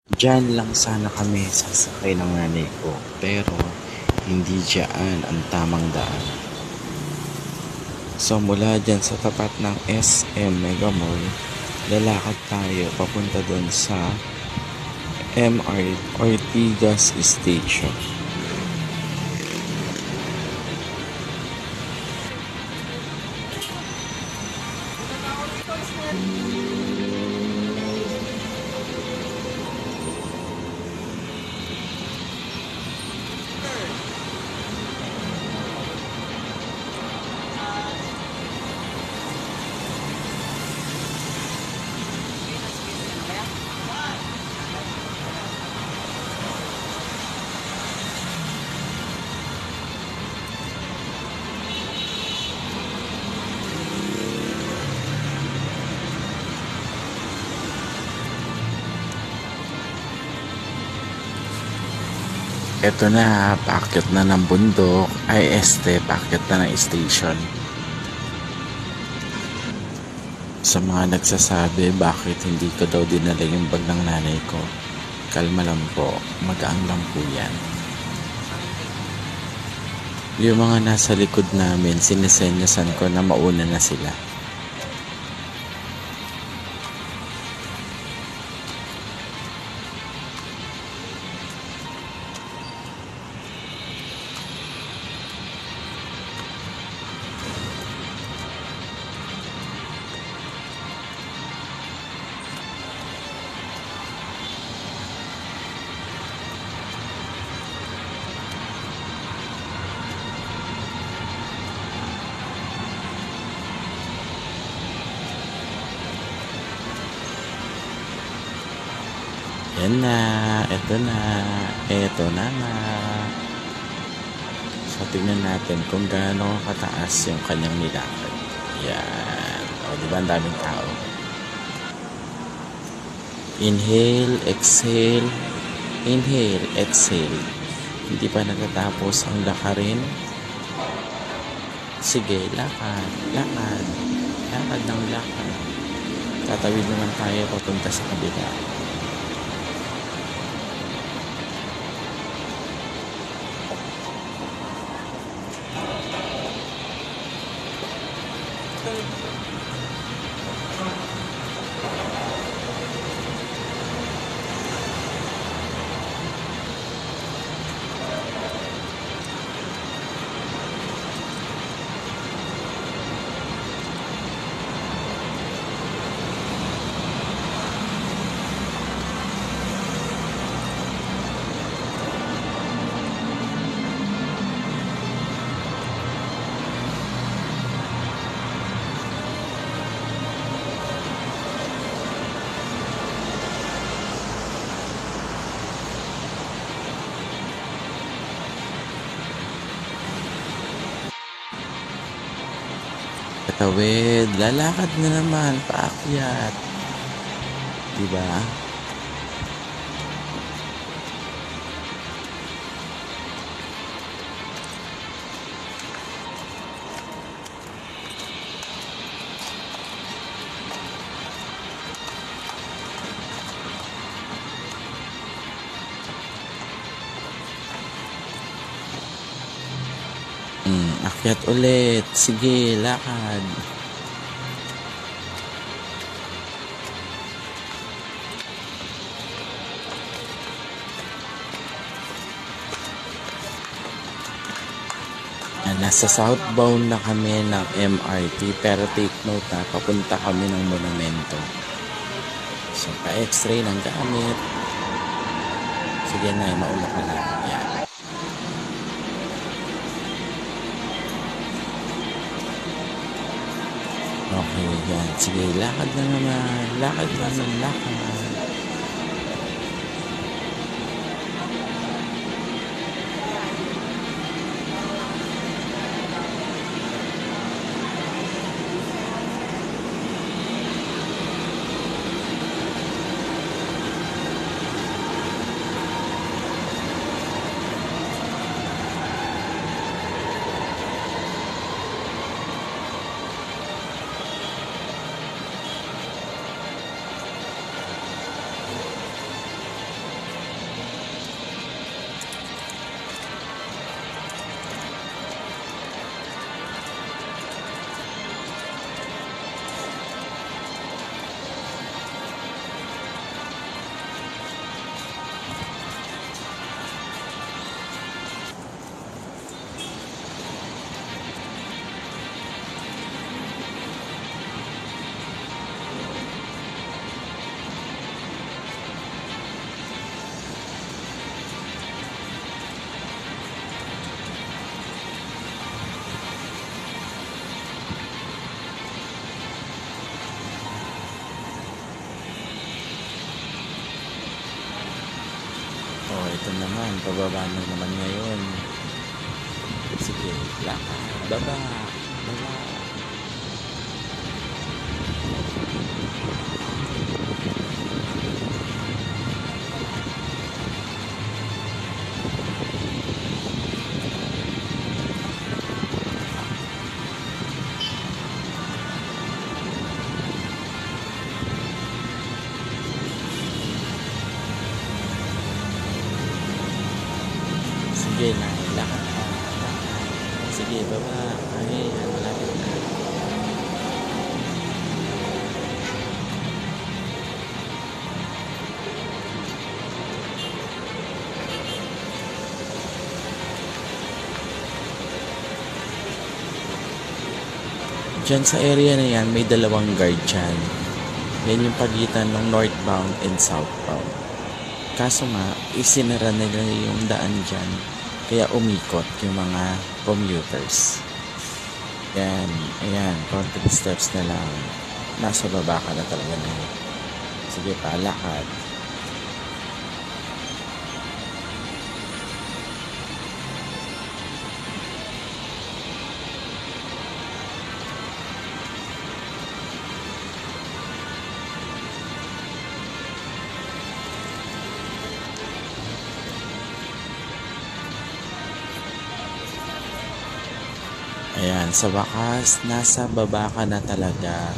Diyan lang sana kami sasakay ng nanay ko, pero hindi diyaan ang tamang daan. So mula dyan sa tapat ng SM Mega Mall, lalakad tayo papunta doon sa MR Ortigas Station. Eto na, paakyat na ng bundok, paakyat na ng station. Sa mga nagsasabi bakit hindi ko daw dinala yung bag ng nanay ko, kalma lang po, magaang lang po yan. Yung mga nasa likod namin, sinisenyasan ko na mauna na sila. Yan na, eto na nga. So, tignan natin kung gaano kataas yung kanyang nilakad. Yan. O, diba ang daming tao? Inhale, exhale. Inhale, exhale. Hindi pa natatapos ang lakarin. Sige, lakad, lakad. Lakad ng lakad. Tatawid naman tayo papunta sa kabila. Katawid, lalakad na naman, paakyat. Diba? Akyat ulit. Sige, lakad. Nasa southbound na kami ng MRT, pero take note na papunta kami ng monumento. So, pa-x-ray ng gamit. Sige na, mauna ka na. Yan. Okay, yan. Sige, lakad na naman. Lakad na naman, lakad. Oh, ito naman, pababa na naman ngayon. Sige, lakad. Baba. Baba. Sige na, lakad ka. Lakad. Sige, baba. Ayan, malapit na. Diyan sa area na yan, may dalawang guard dyan. Yan yung pagitan ng northbound and southbound. Kaso nga, isinara nila yung daan dyan. Kaya umikot yung mga commuters. Yan, ayan, konting steps na lang. Nasa baba ka na talaga na. Sige pa, lakad. Ayan, sa wakas, nasa baba ka na talaga.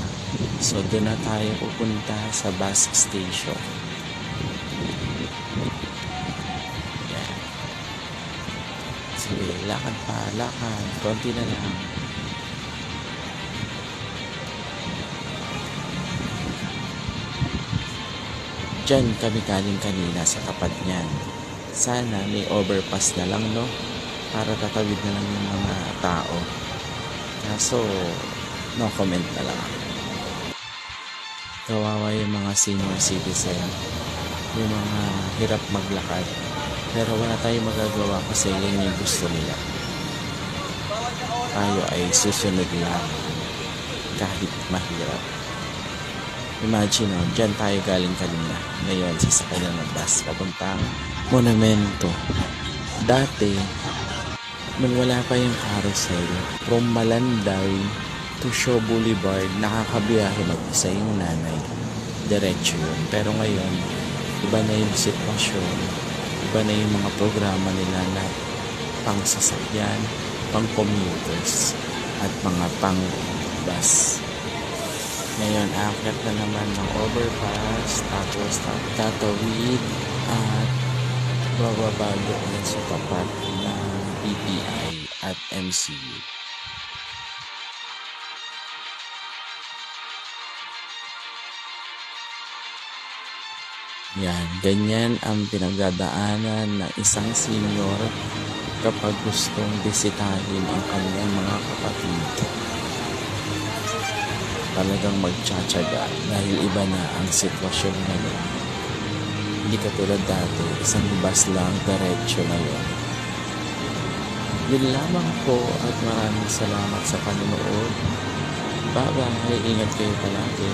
So, doon na tayo pupunta sa bus station. Ayan. Sige, lakad pa, lakad. Konti na lang. Diyan kami galing kanina sa tapat niyan. Sana may overpass na lang, no? Para tatawid na lang yung mga tao. Kaso, no comment na lang ako. Kawawa yung mga senior citizen, yung mga hirap maglakad. Pero wala tayong magagawa kasi yan yung gusto nila. Tayo ay susunod lang kahit mahirap. Imagine, no, dyan tayo galing kanina. Ngayon, sasakay lang ng bus papuntang Monumento. Dati, nung wala pa yung carousel, from Malanday to Shaw Boulevard, nakakabiyahe mag-isa yung nanay. Diretso yun. Pero ngayon, iba na yung sitwasyon. Iba na yung mga programa nila na pang sasakyan, pang commuters, at mga pang bus. Ngayon, aakyat na naman ng overpass, tapos tatawid at bababago na sa tapat ng BPI at MCU. Yan, ganyan ang pinagdadaanan ng isang senior kapag gustong bisitahin ang kanyang mga kapatid. Talagang magtsatsaga dahil iba na ang sitwasyon ngayon. Hindi katulad dati, isang bus lang, diretso na yun. Yun lamang po at maraming salamat sa panonood. Bye-bye, ingat kayo palagi.